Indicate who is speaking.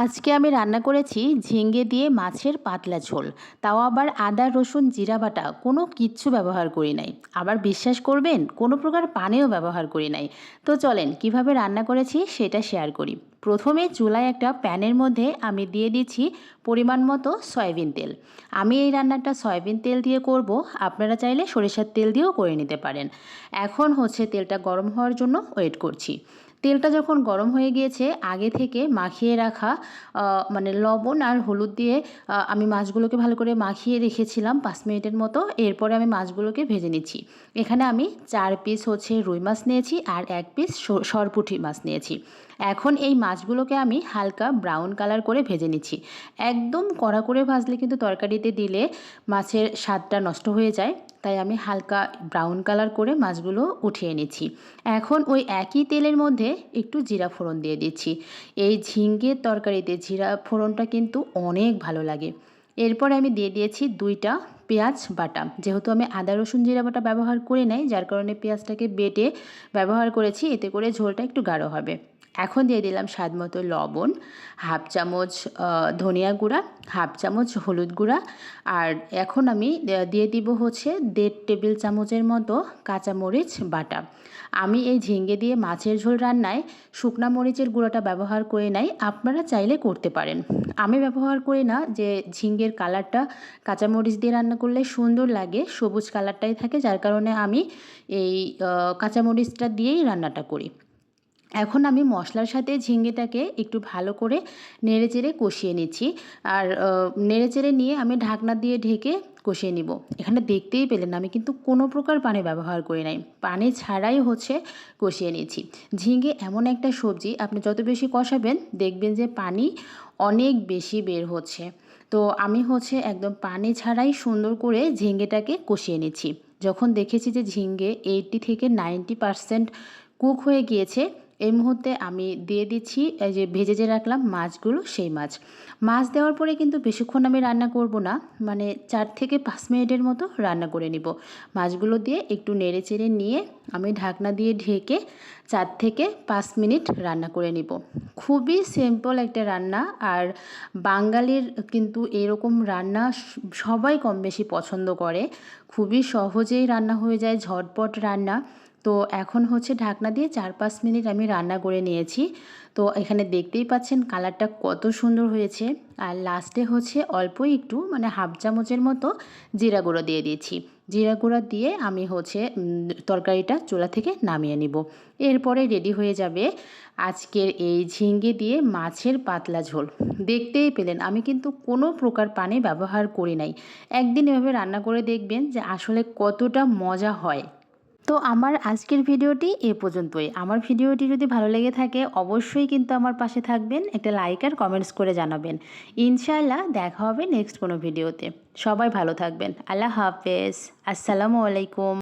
Speaker 1: আজকে আমি রান্না করেছি ঝিঙ্গে দিয়ে মাছের পাতলা ঝোল। তাও আবার আদা রসুন জিরা বাটা কোনো কিচ্ছু ব্যবহার করি নাই। আবার বিশ্বাস করবেন কোনো প্রকার পানিও ব্যবহার করি নাই। তো চলেন কিভাবে রান্না করেছি সেটা শেয়ার করি। প্রথমে চুলায় একটা প্যানের মধ্যে আমি দিয়ে দিচ্ছি পরিমাণ মতো সয়াবিন তেল। আমি এই রান্নাটা সয়াবিন তেল দিয়ে করব, আপনারা চাইলে সরিষার তেল দিয়েও করে নিতে পারেন। এখন হচ্ছে তেলটা গরম হওয়ার জন্য ওয়েট করছি। তেলটা যখন গরম হয়ে গিয়েছে, আগে থেকে মাখিয়ে রাখা মানে লবণ আর হলুদ দিয়ে আমি মাছগুলোকে ভালো করে মাখিয়ে রেখেছিলাম 5 মিনিটের মতো। এরপরে আমি মাছগুলোকে ভেজে নিচ্ছি। এখানে আমি 4 পিস হচ্ছে রুই মাছ নিয়েছি আর 1 পিস সরপুঁটি মাছ নিয়েছি। এখন এই মাছগুলোকে আমি হালকা ব্রাউন কালার করে ভেজে নিচ্ছি। একদম কড়া করে ভাজলে কিন্তু তরকারিতে দিলে মাছের স্বাদটা নষ্ট হয়ে যায়। তাই আমি হালকা ব্রাউন কালার করে মাছগুলো উঠিয়ে নিচ্ছি। এখন ওই একই তেলের মধ্যে একটু জিরা ফোড়ন দিয়ে দিচ্ছি। এই ঝিঙ্গের তরকারিতে জিরা ফোড়নটা কিন্তু অনেক ভালো লাগে। এরপর আমি দিয়ে দিয়েছি 2টা পেঁয়াজ বাটা। যেহেতু আমি আদা রসুন জিরা বাটা ব্যবহার করি নাই, যার কারণে পেঁয়াজটাকে বেটে ব্যবহার করেছি, এতে করে ঝোলটা একটু গাঢ় হবে। এখন দিয়ে দিলাম স্বাদ মতো লবণ, হাফ চামচ ধনিয়া গুঁড়া, হাফ চামচ হলুদ গুঁড়া, আর এখন আমি দিয়ে দিব হচ্ছে 1.5 টেবিল চামচের মতো কাঁচামরিচ বাটা। আমি এই ঝিঙ্গে দিয়ে মাছের ঝোল রান্নায় শুকনা মরিচের গুঁড়োটা ব্যবহার করে নাই, আপনারা চাইলে করতে পারেন। আমি ব্যবহার করি না, যে ঝিঙ্গের কালারটা কাঁচামরিচ দিয়ে রান্না করলে সুন্দর লাগে, সবুজ কালারটাই থাকে, যার কারণে আমি এই কাঁচামরিচটা দিয়েই রান্নাটা করি। এখন আমি মশলার সাথে ঝিঙ্গেটাকে একটু ভালো করে নেড়েচেড়ে কষিয়ে নিচ্ছি। আর নেড়েচেড়ে নিয়ে আমি ঢাকনা দিয়ে ঢেকে কষিয়ে নিব। এখানে দেখতেই পেলেন আমি কিন্তু কোনো প্রকার পানি ব্যবহার করি নাই, পানি ছাড়াই হচ্ছে কষিয়ে নিচ্ছি। ঝিঙ্গে এমন একটা সবজি, আপনি যত বেশি কষাবেন দেখবেন যে পানি অনেক বেশি বের হচ্ছে। তো আমি হচ্ছে একদম পানি ছাড়াই সুন্দর করে ঝিঙ্গেটাকে কষিয়ে নিচ্ছি। যখন দেখেছি যে ঝিঙ্গে 80 থেকে 90% কুক হয়ে গিয়েছে, এই মুহূর্তে আমি দিয়ে দিচ্ছি এই যে ভেজে যে রাখলাম মাছগুলো, সেই মাছ দেওয়ার পরে কিন্তু বেশিক্ষণ আমি রান্না করব না, মানে 4 থেকে 5 মিনিটের মতো রান্না করে নিব। মাছগুলো দিয়ে একটু নেড়ে চেড়ে নিয়ে আমি ঢাকনা দিয়ে ঢেকে 4 থেকে 5 মিনিট রান্না করে নিব। খুবই সিম্পল একটা রান্না, আর বাঙালির কিন্তু এরকম রান্না সবাই কম বেশি পছন্দ করে। খুবই সহজেই রান্না হয়ে যায়, ঝটপট রান্না। তো এখন হচ্ছে ঢাকনা দিয়ে 4-5 মিনিট আমি রান্না করে নিয়েছি। তো এখানে দেখতেই পাচ্ছেন কালারটা কত সুন্দর হয়েছে। আর লাস্টে হচ্ছে অল্প একটু মানে হাফ চামচের মতো জিরা গুঁড়ো দিয়ে দিয়েছি। জিরা গুঁড়ো দিয়ে আমি হচ্ছে তরকারিটা চুলা থেকে নামিয়ে নিব। এরপরে রেডি হয়ে যাবে আজকের এই ঝিঙ্গে দিয়ে মাছের পাতলা ঝোল। দেখতেই পেলেন আমি কিন্তু কোনো প্রকার পানি ব্যবহার করি নাই। একদিন এভাবে রান্না করে দেখবেন যে আসলে কতটা মজা হয়। তো আমার আজকের ভিডিওটি এ পর্যন্তই। আমার ভিডিওটি যদি ভালো লেগে থাকে অবশ্যই কিন্তু আমার পাশে থাকবেন, একটা লাইক আর কমেন্টস করে জানাবেন। ইনশাআল্লাহ দেখা হবে নেক্সট কোনো ভিডিওতে। সবাই ভালো থাকবেন। আল্লাহ হাফেজ। আসসালামু আলাইকুম।